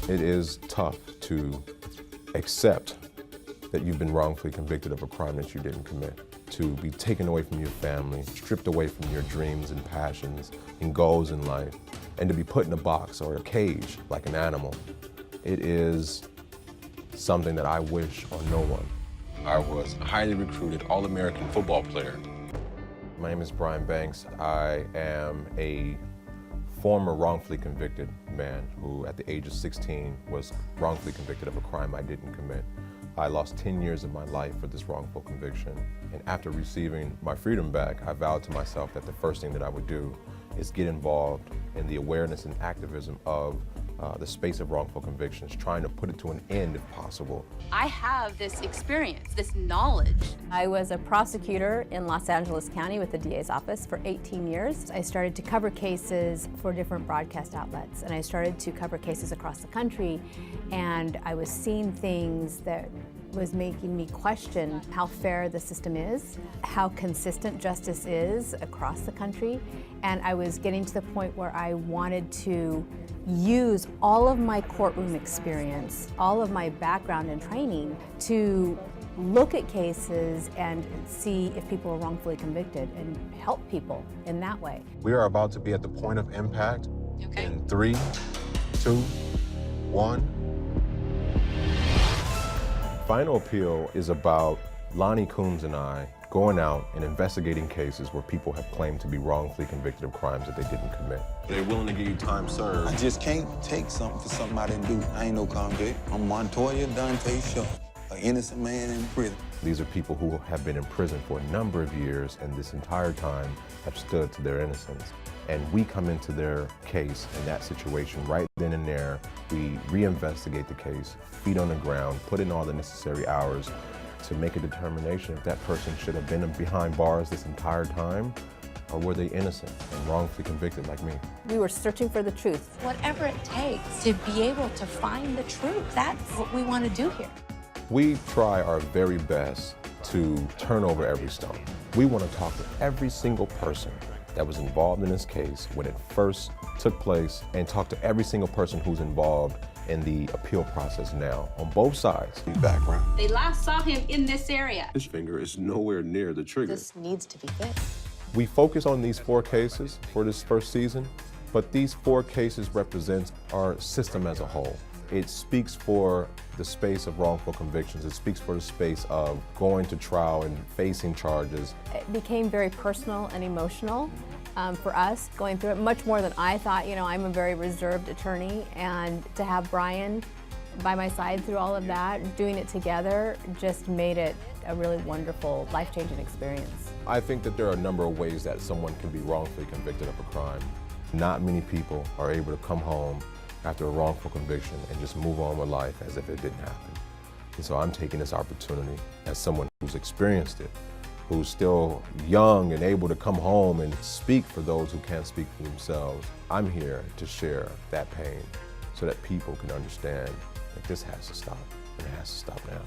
It is tough to accept that you've been wrongfully convicted of a crime that you didn't commit, to be taken away from your family, stripped away from your dreams and passions and goals in life, and to be put in a box or a cage like an animal. It is something that I wish on no one. I was a highly recruited All-American football player. My name is Brian Banks. I am a former wrongfully convicted man who, at the age of 16, was wrongfully convicted of a crime I didn't commit. I lost 10 years of my life for this wrongful conviction. And after receiving my freedom back, I vowed to myself that the first thing that I would do is get involved in the awareness and activism of the space of wrongful convictions, trying to put it to an end if possible. I have this experience, this knowledge. I was a prosecutor in Los Angeles County with the DA's office for 18 years. I started to cover cases for different broadcast outlets, and I started to cover cases across the country, and I was seeing things that was making me question how fair the system is, how consistent justice is across the country, and I was getting to the point where I wanted to use all of my courtroom experience, all of my background and training to look at cases and see if people are wrongfully convicted and help people in that way. We are about to be at the point of impact in 3, 2, 1. Final Appeal is about Lonnie Coombs and I going out and investigating cases where people have claimed to be wrongfully convicted of crimes that they didn't commit. They're willing to give you time served. I just can't take something for something I didn't do. I ain't no convict. I'm Montoya Dante Shaw, an innocent man in prison. These are people who have been in prison for a number of years and this entire time have stood to their innocence. And we come into their case in that situation right then and there. We reinvestigate the case, feet on the ground, put in all the necessary hours to make a determination if that person should have been behind bars this entire time, or were they innocent and wrongfully convicted like me. We were searching for the truth. Whatever it takes to be able to find the truth, that's what we want to do here. We try our very best to turn over every stone. We want to talk to every single person that was involved in this case when it first took place, and talk to every single person who's involved in the appeal process now, on both sides. Background. They last saw him in this area. His finger is nowhere near the trigger. This needs to be fixed. We focus on these 4 cases for this first season, but these 4 cases represent our system as a whole. It speaks for the space of wrongful convictions. It speaks for the space of going to trial and facing charges. It became very personal and emotional for us going through it, much more than I thought. You know, I'm a very reserved attorney, and to have Brian by my side through all of that, doing it together, just made it a really wonderful, life-changing experience. I think that there are a number of ways that someone can be wrongfully convicted of a crime. Not many people are able to come home after a wrongful conviction and just move on with life as if it didn't happen. And so I'm taking this opportunity as someone who's experienced it, who's still young and able to come home and speak for those who can't speak for themselves. I'm here to share that pain so that people can understand that this has to stop, and it has to stop now.